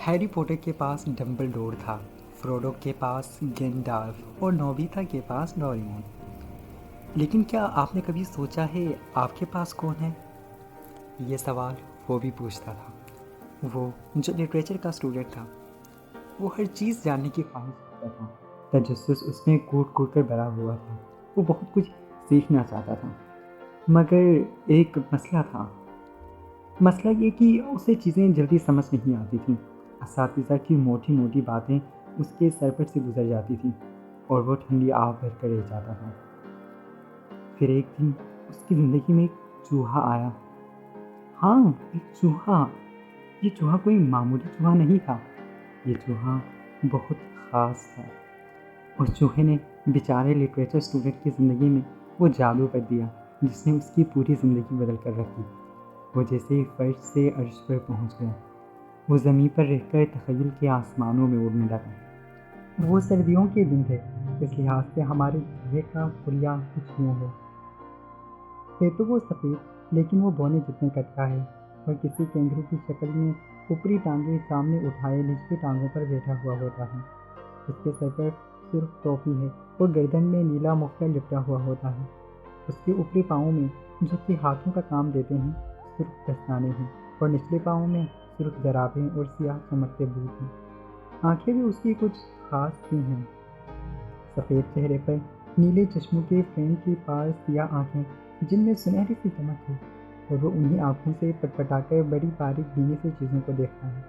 Harry Potter کے پاس ڈمبلڈور تھا، فروڈو کے پاس گینڈالف اور نوبیتا کے پاس ڈوریمون۔ لیکن کیا آپ نے کبھی سوچا ہے آپ کے پاس کون ہے؟ یہ سوال وہ بھی پوچھتا تھا، وہ جو لٹریچر کا اسٹوڈنٹ تھا۔ وہ ہر چیز جاننے کی خواہش رکھتا تھا، تجسس اس میں کوٹ کوٹ کر بھرا ہوا تھا۔ وہ بہت کچھ سیکھنا چاہتا تھا، مگر ایک مسئلہ تھا۔ مسئلہ یہ کہ اسے چیزیں جلدی سمجھ نہیں آتی تھیں۔ اساتذہ کی موٹی موٹی باتیں اس کے سر پر سے گزر جاتی تھیں اور وہ ٹھنڈی آب بھر کر رہ جاتا تھا۔ پھر ایک دن اس کی زندگی میں ایک چوہا آیا۔ ہاں، ایک چوہا۔ یہ چوہا کوئی معمولی چوہا نہیں تھا، یہ چوہا بہت خاص تھا۔ اس چوہے نے بیچارے لٹریچر اسٹوڈنٹ کی زندگی میں وہ جادو کر دیا جس نے اس کی پوری زندگی بدل کر رکھی۔ وہ جیسے ہی فرش سے عرش پر پہنچ گیا، وہ زمین پر رہ کر تخیل کے آسمانوں میں اڑنے لگا۔ وہ سردیوں کے دن تھے، اس لحاظ سے ہمارے چوہے کا خلیہ کچھ یوں ہے تو وہ سفید لیکن وہ بونے جتنے کٹتا ہے، اور کسی کینگرو کی شکل میں اوپری ٹانگیں سامنے اٹھائے نچلی ٹانگوں پر بیٹھا ہوا ہوتا ہے۔ اس کے سر پر سرخ ٹوپی ہے اور گردن میں نیلا مفلر لپٹا ہوا ہوتا ہے۔ اس کے اوپری پاؤں میں جو کہ ہاتھوں کا کام دیتے ہیں سرخ دستانے ہیں، اور نچلے پاؤں میں سرخ جرابیں اور سیاہ چمکتے بوٹ ہیں۔ آنکھیں بھی اس کی کچھ خاص سی ہیں، سفید چہرے پر نیلے چشموں کے فریم کی پار سیاہ آنکھیں جن میں سنہری سی چمک ہے، اور وہ انہی آنکھوں سے پٹپٹا کر بڑی باریک بینی سے چیزوں کو دیکھتا ہے۔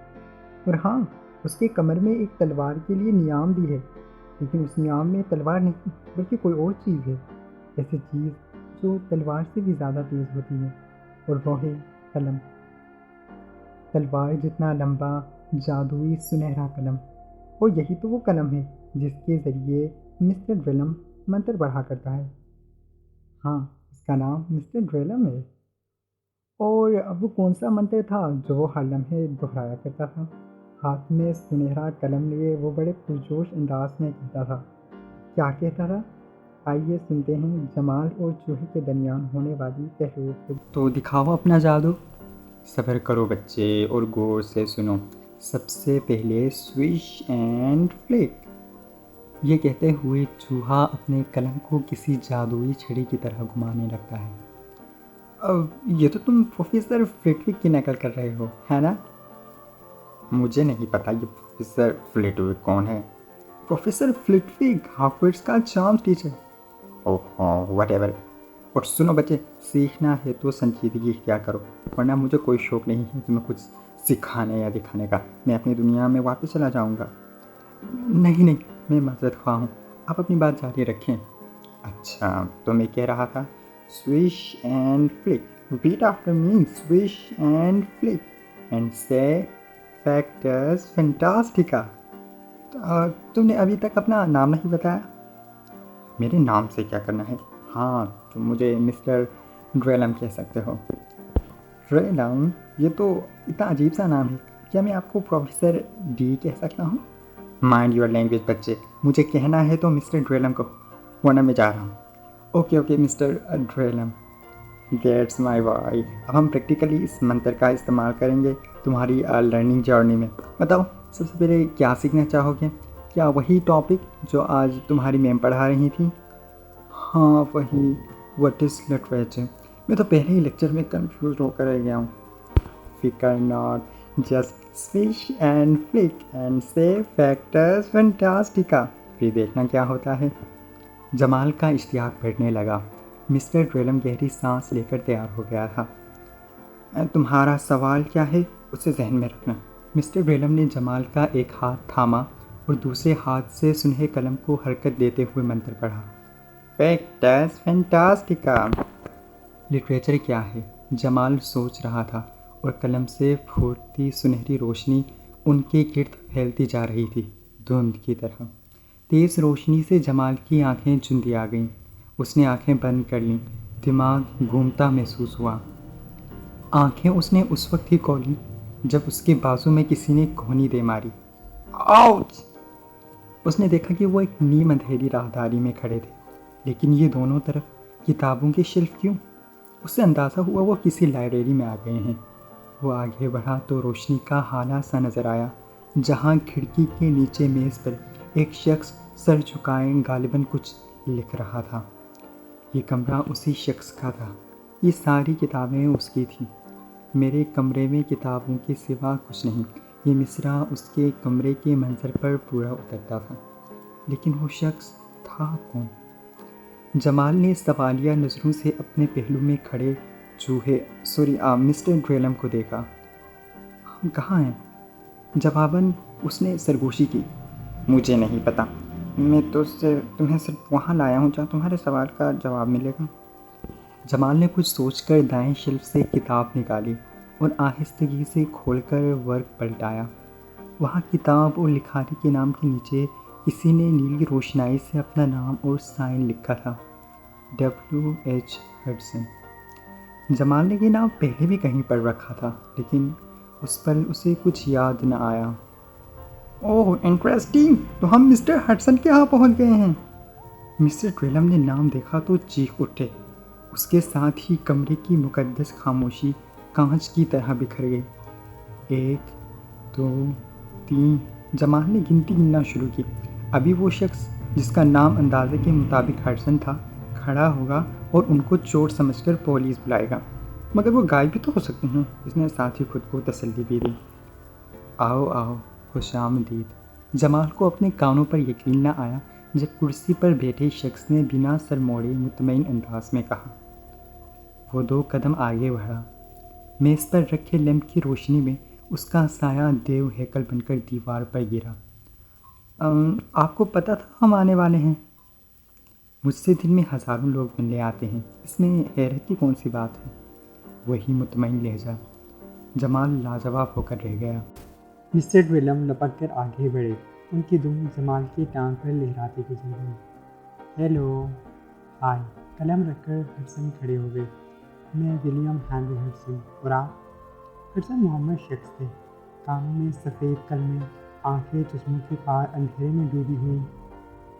اور ہاں، اس کے کمر میں ایک تلوار کے لیے نیام بھی ہے، لیکن اس نیام میں تلوار نہیں بلکہ کوئی اور چیز ہے، ایسی چیز جو تلوار سے بھی زیادہ تیز ہوتی ہے، اور وہ ہے قلم۔ تلوار جتنا لمبا، جادوئی سنہرا قلم، اور یہی تو وہ قلم ہے جس کے ذریعے مسٹر ڈریلم منتر پڑھا کرتا ہے۔ ہاں، اس کا نام مسٹر ڈریلم ہے۔ اور اب وہ کون سا منتر تھا جو وہ ہر لمحے دہرایا کرتا تھا؟ ہاتھ میں سنہرا قلم لیے وہ بڑے پرجوش انداز میں کہتا تھا۔ کیا کہتا تھا؟ آئیے سنتے ہیں جمال اور چوہے کے درمیان ہونے والی پہلو گفتگو۔ تو دکھاؤ اپنا جادو۔ صبر کرو بچے اور غور سے سنو۔ سب سے پہلے سوئش اینڈ فلک۔ یہ کہتے ہوئے چوہا اپنے قلم کو کسی جادوئی چھڑی کی طرح گھمانے لگتا ہے۔ یہ تو تم پروفیسر فلٹوک کی نقل کر رہے ہو، ہے نا؟ مجھے نہیں پتا یہ پروفیسر فلٹوک کون ہے۔ پروفیسر فلٹوک، ہاگورٹس کا چارمز ٹیچر۔ Oh what ever. اور سنو بچے، سیکھنا ہے تو سنجیدگی اختیار کرو، ورنہ مجھے کوئی شوق نہیں ہے تمہیں کچھ سکھانے یا دکھانے کا۔ میں اپنی دنیا میں واپس چلا جاؤں گا۔ نہیں، میں معذرت خواہ ہوں، آپ اپنی بات جاری رکھیں۔ اچھا، تو میں کہہ رہا تھا swish and flick. Repeat after me, swish and flick and say فیکٹرز فینٹاسٹیکا۔ تم نے ابھی تک اپنا نام نہیں بتایا۔ میرے نام سے کیا کرنا ہے؟ ہاں، تم مجھے مسٹر ڈریلم کہہ سکتے ہو۔ ڈریلم؟ یہ تو اتنا عجیب سا نام ہے، کیا میں آپ کو پروفیسر ڈی کہہ سکتا ہوں؟ مائنڈ یور لینگویج بچے، مجھے کہنا ہے تو مسٹر ڈریلم کہو، ورنہ میں جا رہا ہوں۔ اوکے مسٹر ڈریلم، دیٹس مائی بوائے۔ اب ہم پریکٹیکلی اس منتر کا استعمال کریں گے تمہاری لرننگ جرنی میں۔ بتاؤ، سب سے پہلے کیا سیکھنا چاہو گے؟ کیا وہی ٹاپک جو آج تمہاری میم پڑھا رہی تھیں؟ ہاں وہی، واٹ از لٹریچر۔ میں تو پہلے ہی لیکچر میں کنفیوز ہو کر رہ گیا ہوں۔ فکر not, just swish and flick and say فیکٹرز فینٹاسٹیکا، پھر دیکھنا کیا ہوتا ہے۔ جمال کا اشتیاق بڑھنے لگا۔ مسٹر ڈریلم گہری سانس لے کر تیار ہو گیا تھا۔ تمہارا سوال کیا ہے اسے ذہن میں رکھنا۔ مسٹر ڈریلم نے جمال کا ایک ہاتھ تھاما اور دوسرے ہاتھ سے سنہرے قلم کو حرکت دیتے ہوئے منتر پڑھا۔ فیکٹرز فینٹاسٹیکا۔ لٹریچر کیا ہے؟ جمال سوچ رہا تھا، اور قلم سے پھوٹتی سنہری روشنی ان کے گرد پھیلتی جا رہی تھی، دھند کی طرح۔ تیز روشنی سے جمال کی آنکھیں چندی آ گئیں۔ اس نے آنکھیں بند کر لیں، دماغ گھومتا محسوس ہوا۔ آنکھیں اس نے اس وقت ہی کھولیں جب اس کے بازو میں کسی نے کھونی دے ماری۔ آؤچ! اس نے دیکھا کہ وہ ایک نیم اندھیری راہداری میں کھڑے تھے، لیکن یہ دونوں طرف کتابوں کے شیلف کیوں؟ اس سے اندازہ ہوا وہ کسی لائبریری میں آ گئے ہیں۔ وہ آگے بڑھا تو روشنی کا ہالہ سا نظر آیا، جہاں کھڑکی کے نیچے میز پر ایک شخص سر جھکائے غالباً کچھ لکھ رہا تھا۔ یہ کمرہ اسی شخص کا تھا، یہ ساری کتابیں اس کی تھیں۔ میرے کمرے میں کتابوں کے سوا کچھ نہیں۔ یہ مصرع اس کے کمرے کے منظر پر پورا اترتا تھا، لیکن وہ شخص تھا کون؟ جمال نے سوالیہ نظروں سے اپنے پہلو میں کھڑے مسٹر ڈریلم کو دیکھا۔ ہم کہاں ہیں؟ جواباً اس نے سرگوشی کی، مجھے نہیں پتا، میں تو تمہیں صرف وہاں لایا ہوں جہاں تمہارے سوال کا جواب ملے گا۔ جمال نے کچھ سوچ کر دائیں شیلف سے کتاب نکالی اور آہستگی سے کھول کر ورق پلٹایا۔ وہاں کتاب اور لکھاری کے نام کے نیچے کسی نے نیلی روشنائی سے اپنا نام اور سائن لکھا تھا، WH ہڈسن۔ جمال نے یہ نام پہلے بھی کہیں پڑھ رکھا تھا، لیکن اس پر اسے کچھ یاد نہ آیا۔ اوہ انٹریسٹنگ، تو ہم مسٹر ہڈسن کے ہاں پہنچ گئے ہیں۔ مسٹر ڈریلم نے نام دیکھا تو چیخ اٹھے۔ اس کے ساتھ ہی کمرے کی مقدس خاموشی کانچ کی طرح بکھر گئی۔ 1 2 3، جمال نے گنتی گننا شروع کی۔ ابھی وہ شخص جس کا نام اندازے کے مطابق ہڈسن تھا کھڑا ہوگا اور ان کو چور سمجھ کر پولیس بلائے گا، مگر وہ غائب بھی تو ہو سکتے ہیں۔ اس نے ساتھ ہی خود کو تسلی بھی دی۔ آؤ آؤ، خوش آمدید۔ جمال کو اپنے کانوں پر یقین نہ آیا جب کرسی پر بیٹھے شخص نے بنا سر موڑے مطمئن انداز میں کہا۔ وہ 2 قدم آگے بڑھا۔ میز پر رکھے لیمپ کی روشنی میں اس کا سایہ دیو ہیکل بن کر دیوار پر گرا۔ آپ کو پتہ تھا ہم آنے والے ہیں؟ مجھ سے دن میں ہزاروں لوگ ملنے آتے ہیں، اس میں حیرت کی کون سی بات ہے؟ وہی مطمئن لہجہ۔ جمال لاجواب ہو کر رہ گیا۔ مسٹر ڈریلم لپک کر آگے بڑھے، ان کی دم جمال کی ٹانگ پر لہراتی گزر گئی۔ ہیلو، ہائے، قلم رکھ کر ہڈسن کھڑے ہو گئے۔ میں ولیم ہنری ہڈسن، اور آپ؟ ہڈسن محمد شخص تھے، کانوں میں سفید قلمیں، آنکھیں چشموں کے پار اندھیرے میں ڈوبی ہوئی،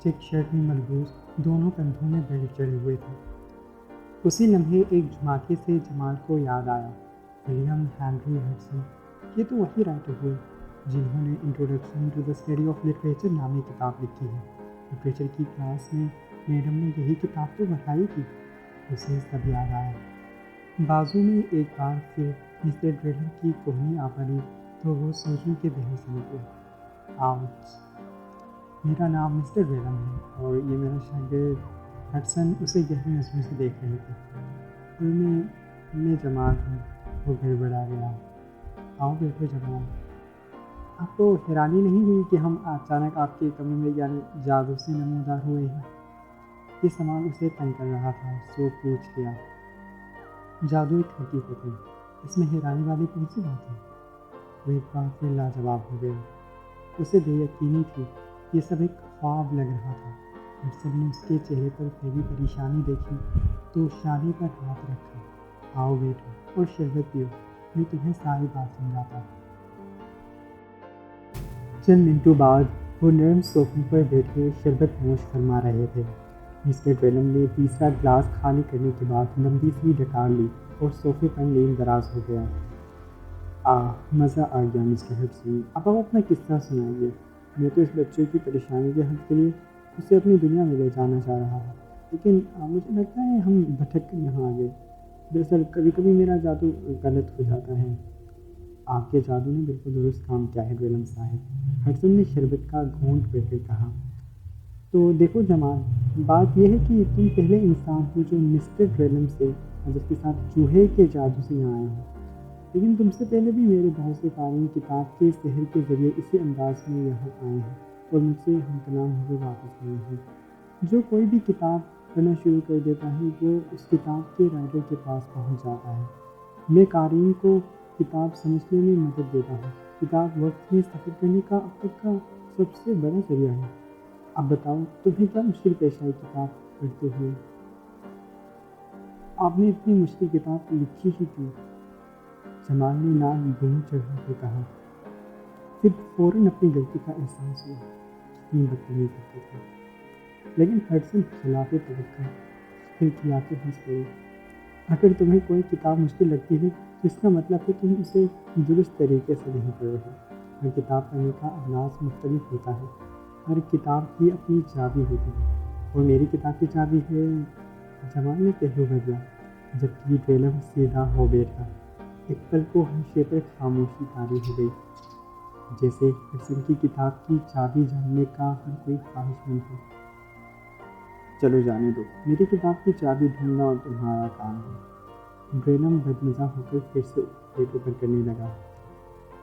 چیک شرٹ میں ملبوس، دونوں کندھوں میں بیلٹ چڑھے ہوئے تھے۔ اسی لمحے ایک دھماکے سے جمال کو یاد آیا، ولیم ہنری ہڈسن، یہ تو وہی رائٹر ہوئے جنہوں نے introduction to the study of literature نامی کتاب لکھی ہے۔ لٹریچر کی کلاس میں میڈم نے یہی کتاب تو پڑھائی تھی۔ اسے سب یاد آیا۔ بازو میں ایک بار پھر مسٹر ڈریلم کی کوہنی آ پڑی تو وہ سوچوں کے دہے سے نکلے۔ آؤچ! میرا نام مسٹر ڈریلم ہے اور یہ میرا شاگرد ہڈسن اسے گہری نظروں سے دیکھ رہے تھے۔ اور میں جمال ہوں۔ وہ گڑبڑا گیا۔ آؤ بیٹھو جمال۔ آپ کو حیرانی نہیں ہوئی کہ ہم اچانک آپ کے کمرے میں یعنی جادو سے نمودار ہوئے ہیں؟ یہ سوال اسے تنگ کر رہا تھا، سو پوچھ لیا۔ جادو ایک حقیقت ہے، اس میں حیرانی والی کون سی بات ہے؟ وہ ایک بار پھر لاجواب ہو گیا۔ اسے بے یقینی تھی، یہ سب ایک خواب لگ رہا تھا۔ ہڈسن نے اس کے چہرے پر پھیلی پریشانی دیکھی تو شانے پر ہاتھ رکھا۔ آؤ بیٹھو اور شربت پیو، میں تمہیں ساری بات سمجھاتا۔ چند منٹوں بعد وہ نرم صوفے پر بیٹھے شربت نوش فرما رہے تھے۔ مسٹر ڈریلم نے تیسرا گلاس خالی کرنے کے بعد لمبی سی ڈکار لی اور صوفے پر نیم دراز ہو گیا۔ مزہ آ گیا مسٹر ہڈسن، اب آپ اپنا قصہ سنائیے۔ میں تو اس بچے کی پریشانی کے حل کے لیے اسے اپنی دنیا میں لے جانا چاہ رہا تھا، لیکن مجھے لگتا ہے ہم بھٹک کر یہاں آ گئے۔ دراصل کبھی کبھی میرا جادو غلط ہو جاتا ہے۔ آپ کے جادو نے بالکل درست کام کیا ہے ڈریلم صاحب، ہڈسن نے شربت کا گھونٹ پی کر کہا۔ تو دیکھو جمال، بات یہ ہے کہ تم پہلے انسان ہو جو مسٹر ڈریلم سے اور جس کے ساتھ چوہے کے جادو سے یہاں آئے ہو، لیکن تم سے پہلے بھی میرے بہت سے قارئین کتاب کے سحر کے ذریعے اسی انداز میں یہاں آئے ہیں اور مجھ سے ہم کلام ہو کر واپس گئے ہیں۔ جو کوئی بھی کتاب پڑھنا شروع کر دیتا ہے وہ اس کتاب کے رائٹر کے پاس پہنچ جاتا ہے۔ میں قارئین کو کتاب سمجھنے میں مدد دیتا ہوں۔ کتاب وقت میں سفر کرنے کا اب تک کا سب سے بڑا ذریعہ ہے۔ اب بتاؤ، تمہیں کیا مشکل پیش آئی کتاب پڑھتے ہوئے؟ آپ نے اتنی مشکل کتاب لکھی ہی کیوں؟ جمال نے ناک بھون چڑھا کے کہا۔ پھر فوراً اپنی غلطی کا احساس ہوا، کتنی بدتمیزی کرتے تھے۔ لیکن ہڈسن خلاف توقع کھلکھلاتے ہنس پڑے۔ اگر تمہیں کوئی کتاب مشکل لگتی ہے تو اس کا مطلب ہے تم اسے درست طریقے سے نہیں پڑھ رہے۔ ہر کتاب پڑھنے کا انداز مختلف ہوتا ہے، ہر کتاب کی اپنی چابی ہوتی ہے، اور میری کتاب کی چابی ہے جمال نے پہلو بدلا جبکہ ڈویلم سیدھا ہو بیٹھا۔ ایک پل کو ہر شے پر خاموشی طاری ہو گئی، جیسے ہڈسن کی کتاب کی چابی جاننے کا ہر کوئی خواہش مند ہو۔ چلو جانے دو، میری کتاب کی چابی ڈھونڈنا اور تمہارا کام ہے۔ ڈویلم بدمزہ ہو کر پھر سے پیٹ اوپر کرنے لگا۔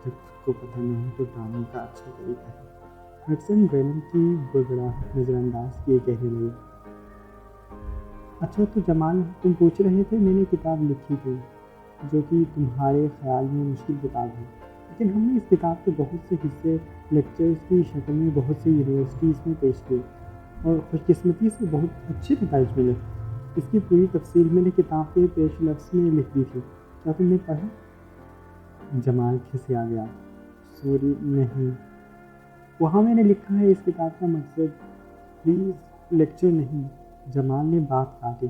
جب خود کو پتہ نہ ہو تو ڈرامے کا اچھا طریقہ ہے۔ ہڈسن ڈویلم کی بڑبڑاہٹ نظر انداز کیے کہنے لگے، اچھا تو جمال، تم پوچھ رہے تھے میں نے کتاب لکھی تھی جو کہ تمہارے خیال میں مشکل کتاب ہے، لیکن ہم نے اس کتاب کے بہت سے حصے لیکچرز کی شکل میں بہت سی یونیورسٹیز میں پیش کیے اور خوش قسمتی سے بہت اچھے نتائج ملے۔ اس کی پوری تفصیل میں نے کتاب کے پیش لفظ میں لکھ دی تھی، کیا تم نے پڑھا؟ جمال کھسیا گیا، سوری نہیں، وہاں میں نے لکھا ہے اس کتاب کا مقصد پلیز لیکچر نہیں۔ جمال نے بات کاٹی،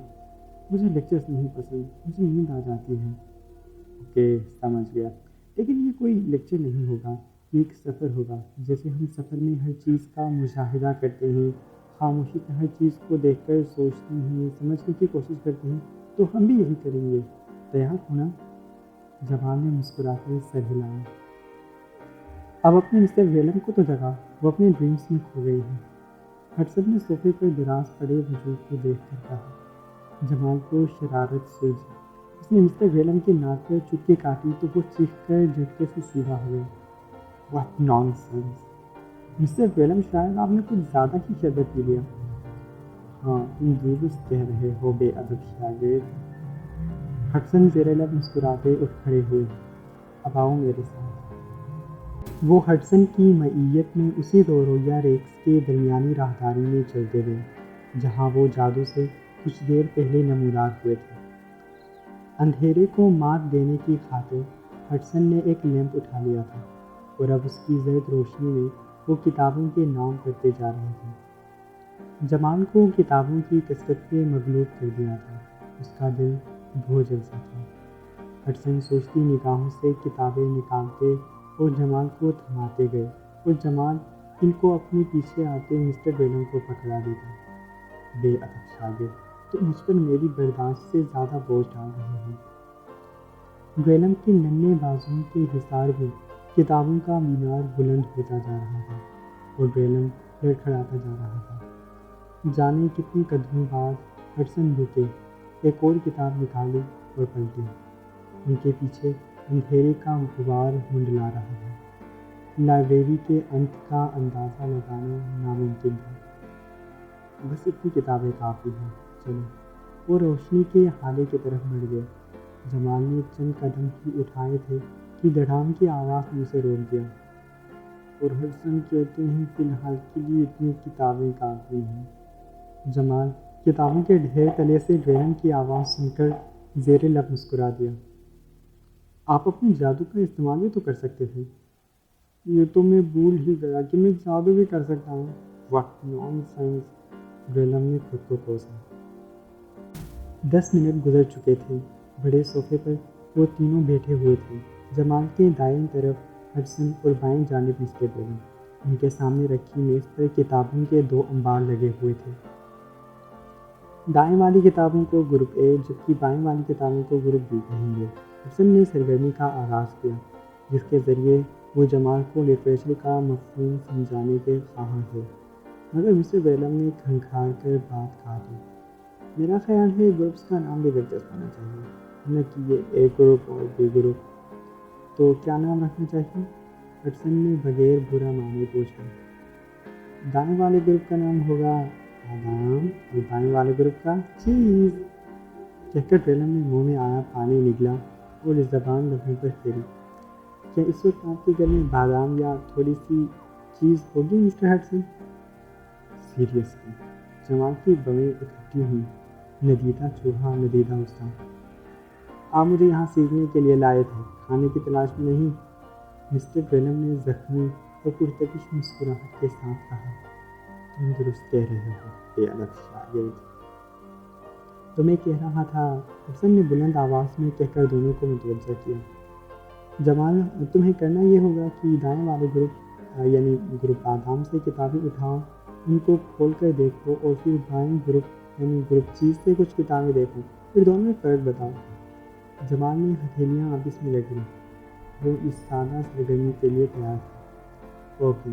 مجھے لیکچرز نہیں پسند، مجھے نیند آ جاتی ہے۔ اوکے سمجھ گیا، لیکن یہ کوئی لیکچر نہیں ہوگا، یہ ایک سفر ہوگا، جیسے ہم سفر میں ہر چیز کا مشاہدہ کرتے ہیں، خاموشی سے ہر چیز کو دیکھ کر سوچتے ہیں، سمجھنے کی کوشش کرتے ہیں، تو ہم بھی یہی کریں گے، تیار ہونا؟ جمال نے مسکرا کر سر ہلایا۔ اب اپنے مسٹر ویلم کو تو جگا، وہ اپنے ڈریمز میں کھو گئی ہے۔ ہڈسن نے صوفے پر دراز پڑے وجود کو دیکھ کر کہا۔ جمال کو شرارت سوجی، اس نے مسٹر ویلم کی ناک پر چپکی کاٹی تو وہ چیخ کر جھٹکے سے سیدھا ہو گیا۔ What nonsense! مسٹر ویلم، شاید آپ نے کچھ زیادہ ہی شربت پی لیا۔ ہاں تم درست کہہ رہے ہو بے ادب شاگرد۔ ہڈسن زیر لب مسکراتے اٹھ کھڑے ہوئے۔ اب آؤ میرے ساتھ۔ وہ ہڈسن کی معیت میں اسی رویہ ریکس کے درمیانی راہداری میں چلتے گئے جہاں وہ جادو سے کچھ دیر پہلے نمودار ہوئے تھے۔ اندھیرے کو مات دینے کی خاطر ہڈسن نے ایک لیمپ اٹھا لیا تھا اور اب اس کی زرد روشنی میں وہ کتابوں کے نام پڑھتے جا رہے تھے۔ جمال کو کتابوں کی کثرت نے مغلوب کر دیا تھا، اس کا دل بہت جلسا تھا۔ ہڈسن سوچتی نگاہوں سے کتابیں نکالتے اور جمال کو تھماتے گئے اور جمال ان کو اپنے پیچھے آتے مسٹر ویلم کو پکڑا دیتا۔ بے ادب شاگرد، تم مجھ پر میری برداشت سے زیادہ بوجھ ڈال رہے ہو۔ ویلم کے ننھے بازوؤں کے حصار میں کتابوں کا مینار بلند ہوتا جا رہا تھا اور ویلم لڑکھڑاتا جا رہا تھا۔ جانے کتنے قدموں بعد ہڈسن رکے، ایک اور کتاب نکالی اور پلٹی۔ ان کے پیچھے اندھیرے کا غبار منڈلا رہا تھا۔ لائبریری کے انت کا اندازہ لگانا ناممکن تھا۔ بس اتنی کتابیں کافی ہیں، چلو۔ وہ روشنی کے ہالے کی طرف بڑھ گئے۔ جمال نے چند قدم ہی اٹھائے تھے کہ دڑام کی آواز نے اسے روک دیا۔ اور ہڈسن کہتے ہیں فی الحال کے لیے اتنی کتابیں کافی ہیں۔ جمال کتابوں کے ڈھیر تلے سے ڈویلم کی آواز سن کر زیر لب مسکرا دیا۔ آپ اپنے جادو کا استعمال بھی تو کر سکتے تھے۔ یہ تو میں بھول ہی گیا کہ میں جادو بھی کر سکتا ہوں۔ What naan sense! ڈویلم نے خود کو کوسا۔ 10 منٹ گزر چکے تھے۔ بڑے صوفے پر وہ تینوں بیٹھے ہوئے تھے، جمال کے دائیں طرف ہڈسن اور بائیں جانب مسٹر ویلم۔ ان کے سامنے رکھی میز پر کتابوں کے 2 انبار لگے ہوئے تھے۔ دائیں والی کتابوں کو گروپ اے جبکہ بائیں والی کتابوں کو گروپ بی کہیں گے۔ ہڈسن نے سرگرمی کا آغاز کیا جس کے ذریعے وہ جمال کو لٹریچر کا مفہوم سمجھانے کے خواہاں تھے، مگر مسٹر ویلم نے کھنکھار کر بات کاٹی۔ میرا خیال ہے گروپس کا نام بھی دلچسپ ہونا چاہیے، نہ کہ یہ اے گروپ اور بی گروپ۔ تو کیا نام رکھنا چاہیے؟ ہڈسن نے بغیر برا مانے پوچھا۔ دائیں والے گروپ کا نام ہوگا بادام اور بائیں والے گروپ کا چیز، کہہ کر ڈویلم نے منہ میں آیا پانی نگلا اور زبان لبوں پر پھیری۔ کیا اس وقت آپ کے گھر میں بادام یا تھوڑی سی چیز ہوگی مسٹر ہڈسن؟ سیریسلی؟ جمال کی بویں اکٹھی ہوئیں۔ ندیدہ چوہا ندیدہ غصہ۔ آپ مجھے یہاں سیکھنے کے لیے لائے تھے، کھانے کی تلاش میں نہیں۔ مسٹر ویلم نے زخمی اور پرتپش مسکراہٹ کے ساتھ کہا۔ تم درست کہہ رہے ہو بے ادب شاگرد۔ تو میں کہہ رہا تھا، ہڈسن نے بلند آواز میں کہہ کر دونوں کو متوجہ کیا۔ جمال تمہیں کرنا یہ ہوگا کہ دائیں والے گروپ یعنی گروپ بادام سے کتابیں اٹھاؤ، ان کو کھول کر دیکھو، اور پھر بائیں گروپ یعنی گروپ چیز سے کچھ کتابیں دیکھو، پھر دونوں میں فرق بتاؤ۔ جمال نے ہتھیلیاں آپس میں رگڑی، وہ اس سادہ سرگرمی کے لیے تیار تھا۔ اوکے،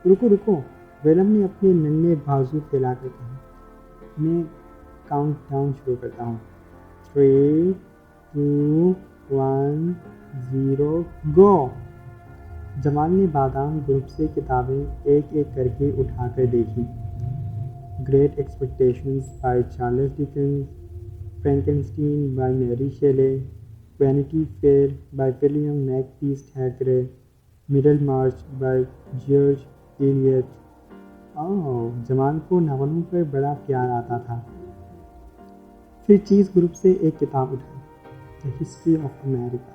رکو رکو، ویلم نے اپنے ننھے بازو پھیلا کر کہا، میں کاؤنٹ ڈاؤن شروع کرتا ہوں۔ 3 2 1 0 گو۔ جمال نے بادام گروپ سے کتابیں ایک ایک کر کے اٹھا کر دیکھی۔ Great Expectations by Charles Dickens, Frankenstein by Mary Shelley, Vanity Fair by William Makepeace Thackeray, Middlemarch by George Eliot. Jamal کو ناولوں پر بڑا پیار آتا تھا۔ پھر چیز گروپ سے ایک کتاب اٹھائی، دی ہسٹری آف امریکہ۔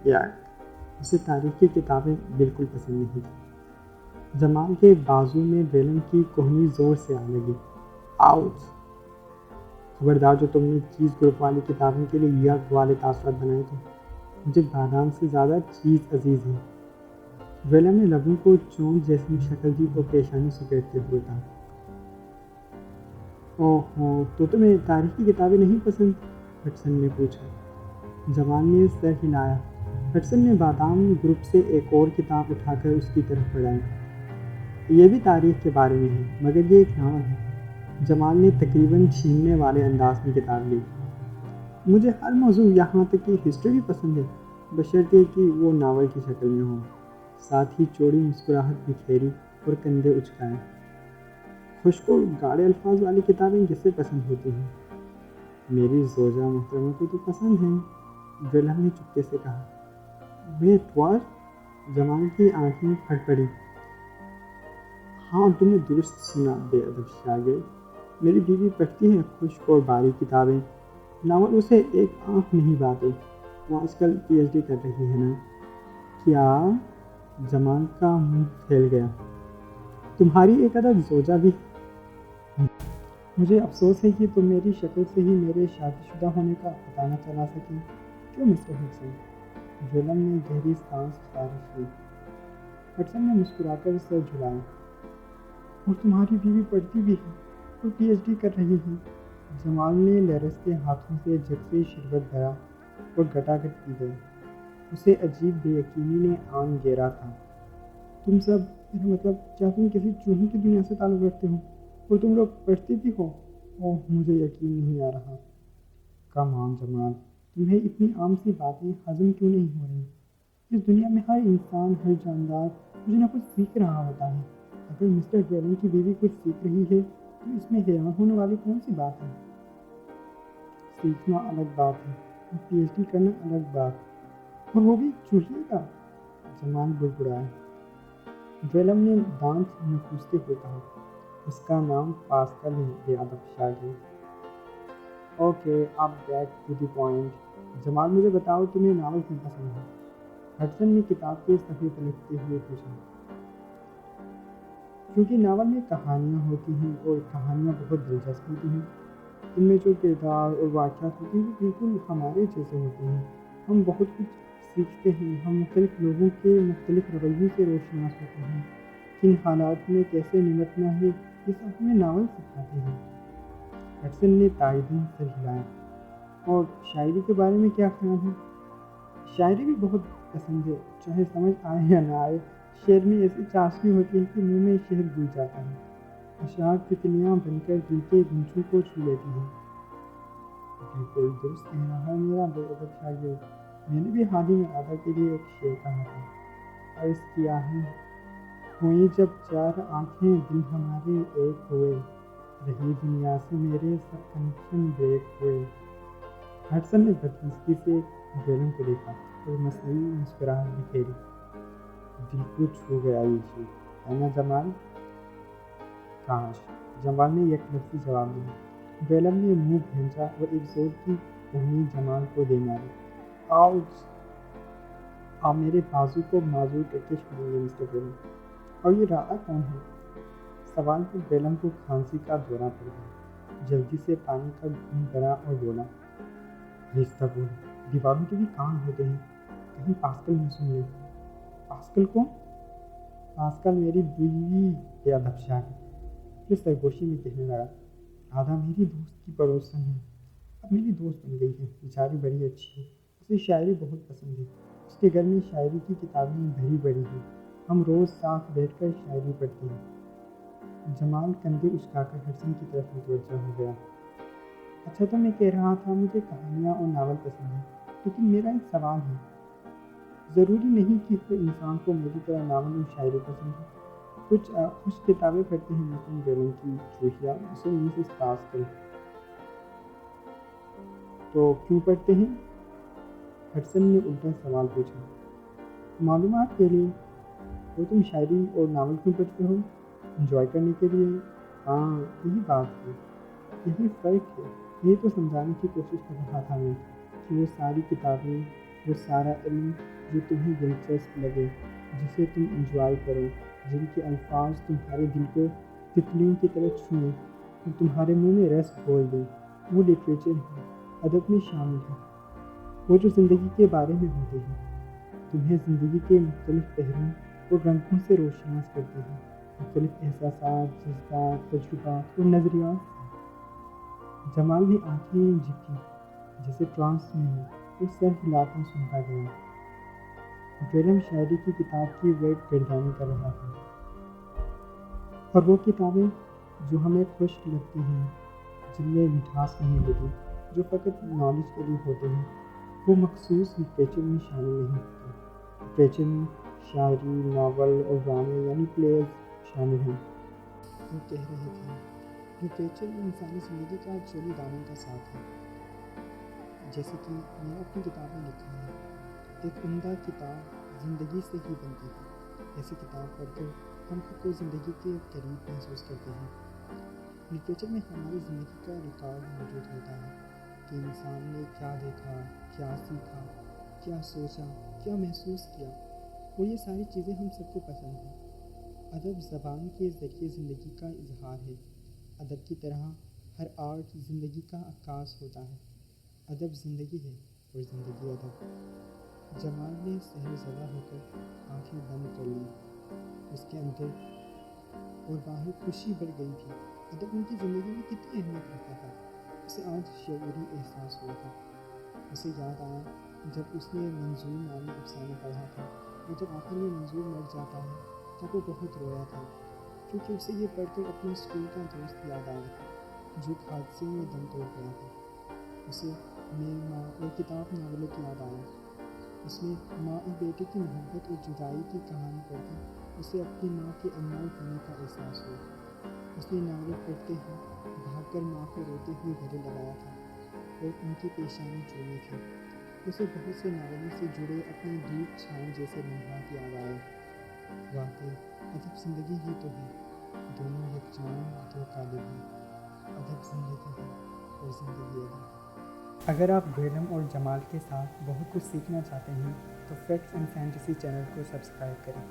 یار، اسے تاریخ کی کتابیں بالکل پسند نہیں تھیں۔ جمال کے بازو میں ویلم کی کوہنی زور سے آنے لگی۔ آؤچ! خبردار، جو تم نے چیز گروپ والی کتابوں کے لیے یک والے تاثرات بنائے تھے، مجھے بادام سے زیادہ چیز عزیز ہے۔ ویلم نے لبوں کو چونچ جیسی شکل دی اور پیشانی سکیڑتے ہوئے کہا، اوہ تو تمہیں تاریخ کی کتابیں نہیں پسند؟ ہڈسن نے پوچھا۔ جمال نے سر ہلایا۔ ہڈسن نے بادام گروپ سے ایک اور کتاب اٹھا کر اس کی طرف بڑھائی۔ یہ بھی تاریخ کے بارے میں ہے، مگر یہ ایک ناول ہے۔ جمال نے تقریباً چھیننے والے انداز میں کتاب لی۔ مجھے ہر موضوع یہاں تک کہ ہسٹری بھی پسند ہے، بشرطے کہ وہ ناول کی شکل میں ہو۔ ساتھ ہی چوڑی مسکراہٹ بکھیری اور کندھے اچکائے۔ خشک و گاڑے الفاظ والی کتابیں کسے پسند ہوتی ہیں؟ میری زوجہ محترمہ کو تو پسند ہیں، ویلم نے چپکے سے کہا۔ Wait what? جمال کی آنکھیں پھٹ پڑی۔ ہاں، تم نے درست سنا بے ادب شاگرد، میری بیوی پڑھتی ہے خشک اور باری کتابیں، ناول اسے ایک آنکھ نہیں باتے۔ وہ آج کل پی ایچ ڈی کر رہی ہے نا؟ کیا؟ جمال کا منہ پھیل گیا۔ تمہاری ایک عدد زوجہ بھی؟ مجھے افسوس ہے کہ تم میری شکل سے ہی میرے شادی شدہ ہونے کا پتہ نہ چلا سکیں، کیوں مسٹر ہڈسن؟ ویلم نے گہری سانس خارج کی۔ ہڈسن نے مسکرا کر سر جھلایا۔ اور تمہاری بیوی پڑھتی بھی ہے اور پی ایچ ڈی کر رہی ہے۔ جمال نے لرزتے ہاتھوں سے جگ سے شربت بھرا اور گٹاگٹ پی گئی۔ اسے عجیب بے یقینی نے آن گھیرا تھا۔ تم سب، میرا مطلب، کیا تم کسی چوہوں کی دنیا سے تعلق رکھتے ہو اور تم لوگ پڑھتے بھی ہو؟ اوہ، مجھے یقین نہیں آ رہا۔ کم آن جمال، تمہیں اتنی عام سی باتیں ہضم کیوں نہیں ہو رہی؟ اس دنیا میں ہر انسان، ہر جاندار کچھ نہ کچھ سیکھ رہا ہوتا ہے۔ اگر مسٹر ویلم کی بیوی کچھ سیکھ رہی ہے تو اس میں حیران ہونے والی کون سی بات ہے؟ سیکھنا الگ بات ہے اور پی ایچ ڈی کرنا الگ بات، اور وہ بھی چوہیے کا۔ جمال بڑبڑایا۔ ویلم نے دانت نکوستے ہوئے کہا، اس کا نام پاسکل ہے، بے ادب شاگرد۔ اوکے، اب بیک ٹو دی پوائنٹ۔ جمال، مجھے بتاؤ تمہیں ناول کیوں پسند ہے؟ ہڈسن نے کتاب کے صفحے پلٹتے ہوئے پوچھا۔ کیونکہ ناول میں کہانیاں ہوتی ہیں اور کہانیاں بہت دلچسپ ہوتی ہیں۔ ان میں جو کردار اور واقعات ہوتے ہیں وہ بالکل ہمارے جیسے ہوتے ہیں۔ ہم بہت کچھ سیکھتے ہیں، ہم مختلف لوگوں کے مختلف رویوں سے روشناس ہوتے ہیں۔ کن حالات میں کیسے نمٹنا ہے، یہ سب ہمیں ناول سکھاتے ہیں۔ ہڈسن نے تائیدی سر ہلایا۔ اور شاعری کے بارے میں کیا خیال ہے؟ شاعری بھی بہت پسند ہے، چاہے سمجھ آئے یا نہ آئے۔ شعر میں ایسی چاشنی ہوتی ہے کہ منہ میں شہد گھل جاتا ہے۔ اشعار تتلیاں بن کر دل کے گنچوں کو چھو لیتی ہیں۔ بالکل درست کہہ رہا ہے میرا بے ادب شاگرد، میں نے بھی حال ہی میں آدھا کے لیے ایک شعر کہا تھا۔ عرض کیا ہے، ہوئیں جب چار آنکھیں دل ہمارے ایک ہوئے، رہی دنیا سے میرے سب کنیکشن بریک ہوئے۔ ہڈسن نے بدمزگی سے ویلم کو دیکھا اور مصنوعی مسکراہٹ بکھیری۔ دل کو چھو گیا یہ شعر، ہے نا جمال؟ کاش! جمال نے یک لفظی جواب دیا۔ ویلم نے منہ بھینجا اور ایک زور کی کوہنی جمال کو دے ماری۔ آؤچ! آپ میرے بازو کو معذور کر کے چھوڑیں گے مسٹر ویلم۔ اور یہ راعا کون ہے؟ سوال پر ویلم کو کھانسی کا دورہ پڑ گیا۔ جلدی سے پانی کا گھونٹ بھرا اور بولا، آہستہ بول، دیواروں کے بھی کان ہوتے ہیں۔ کہیں پاسکل نہ سن لے۔ پاسکل کون؟ پاسکل میری بیوی بے ادب شاعر جو سرگوشی میں کہنے لگا، آدھا میری دوست کی پڑوسن ہے، اب میری دوست بن گئی ہے، بیچاری بڑی اچھی ہے، اسے شاعری بہت پسند ہے، اس کے گھر میں شاعری کی کتابیں بھری پڑی ہیں، ہم روز ساتھ بیٹھ کر شاعری پڑھتے ہیں۔ جمال کندھے اچکا کر ہڈسن کی طرف متوجہ ہو گیا۔ اچھا تو میں کہہ رہا تھا مجھے کہانیاں اور ناول پسند ہیں، لیکن میرا ایک سوال ہے، ضروری نہیں کہ ہر انسان کو میری طرح ناول اور شاعری پسند ہے۔ کچھ کتابیں پڑھتے ہیں مثلاً گیلن کی چوہیا اسے مسز پاسکل۔ تو کیوں پڑھتے ہیں؟ ہڈسن نے الٹا سوال پوچھا۔ معلومات کے لیے۔ تو تم شاعری اور ناول کیوں پڑھتے ہو؟ انجوائے کرنے کے لیے؟ ہاں یہی بات ہے، یہی فرق ہے۔ یہ تو سمجھانے کی کوشش کر رہا تھا میں کہ وہ ساری کتابیں، وہ سارا علم جو تمہیں دلچسپ لگے، جسے تم انجوائے کرو، جن کے الفاظ تمہارے دل کو تتلیوں کی طرح چھوئیں اور تمہارے منہ میں رس گھول دیں، وہ لٹریچر ہے، ادب میں شامل ہے، وہ جو زندگی کے بارے میں ہوتے ہیں، تمہیں زندگی کے مختلف پہلوؤں اور رنگوں سے روشناس کرتے ہیں، مختلف احساسات، جذبات، تجربات اور نظریات سے۔ جمال نے آنکھیں جھپکی جیسے ٹرانس میں ہو اور سر ہلاتا سنتا گیا۔ گیلن شاعری کی کتاب کی ورڈ گردانی کر رہا تھا، اور وہ کتابیں جو ہمیں خشک لگتی ہیں، جن میں مٹھاس نہیں ہوتی، جو فقط نالج کے لیے ہوتے ہیں، وہ مخصوص لٹریچر میں شامل نہیں ہوتے۔ لٹریچر میں شاعری، ناول اور ڈرامے یعنی پلیز شامل ہیں۔ وہ کہہ رہے تھے لٹریچر انسانی زندگی کا چوری دامن کا ساتھ ہے۔ جیسے کہ میں نے اپنی کتاب میں لکھا ہے، ایک عمدہ کتاب زندگی سے ہی بنتی ہے۔ ایسی کتاب پڑھ کر ہم خود کو زندگی کے قریب محسوس کرتے ہیں۔ لٹریچر میں ہماری زندگی کا ریکارڈ موجود ہوتا ہے کہ انسان نے کیا دیکھا، کیا سیکھا، کیا سوچا، کیا محسوس کیا، اور یہ ساری چیزیں ہم سب کو پسند ہیں۔ ادب زبان کے ذریعے زندگی کا اظہار ہے۔ ادب کی طرح ہر آرٹ زندگی کا عکاس ہوتا ہے۔ ادب زندگی ہے اور زندگی ادب۔ جمال نے سحر زدہ ہو کر آنکھیں بند کر لیں۔ اس کے اندر اور باہر خوشی بڑھ گئی تھی۔ ادب ان کی زندگی میں کتنی اہمیت رکھتا تھا، اسے آج شعوری احساس ہوا تھا۔ اسے یاد آیا جب اس نے منظور نامی افسانہ پڑھا تھا، اور جب آخر میں منظور مر جاتا ہے تب وہ بہت رویا تھا، کیونکہ اسے یہ پڑھ کر اپنے اسکول کا دوست یاد آیا تھا جو ایک حادثے میں دم توڑ گیا تھا۔ اسے میں، ماں اور کتاب ناولوں کی یاد آیا۔ اس میں ماں اور بیٹے کی محبت اور جدائی کی کہانی پڑھ کر اسے اپنی ماں کے انمول ہونے کا احساس ہوا۔ اس نے ناولیں پڑھتے ہی بھاگ کر ماں کو روتے ہوئے گلے لگایا تھا اور ان کی پیشانی چومی تھی۔ اسے بہت سے ناولوں سے جڑے اپنے دودھ چھاؤں جیسے لمحات یاد آئے۔ واقعی ادب زندگی ہی تو ہے، دونوں یکجان دو قالب ہیں۔ ادب زندگی ہے اور زندگی ادب۔ اگر آپ گیلن اور جمال کے ساتھ بہت کچھ سیکھنا چاہتے ہیں تو فیکٹس اینڈ فینٹیسی چینل کو سبسکرائب کریں،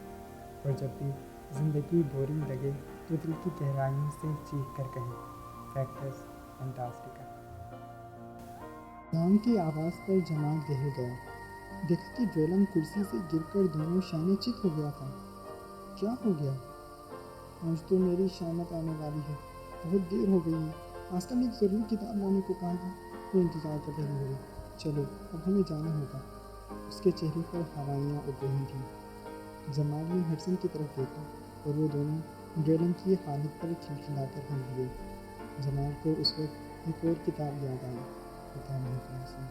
اور جب بھی زندگی بورنگ لگے تو دل کی گہرائیوں سے چیخ کر کہیں، فیکٹس فینٹاسٹیکا۔ نام کی آواز پر جمال دہل گیا۔ دیکھا کہ گیلن کرسی سے گر کر دونوں شانے چت ہو گیا تھا۔ کیا ہو گیا؟ آج تو میری شامت آنے والی ہے، بہت دیر ہو گئی ہے، پاسکل نے ضرور کتاب لانے کو کہا تھا۔ وہ انتظار کر رہی ہوگی، چلو اب ہمیں جانا ہوگا۔ اس کے چہرے پر ہوائیاں اڑ رہی تھیں۔ جمال نے ہڈسن کی طرف دیکھا اور وہ دونوں گیلن کی حالت پر کھلکھلا کر ہنس دیے۔ جمال کو اس وقت ایک اور کتاب یاد آئی، پتہ نہیں کون سی۔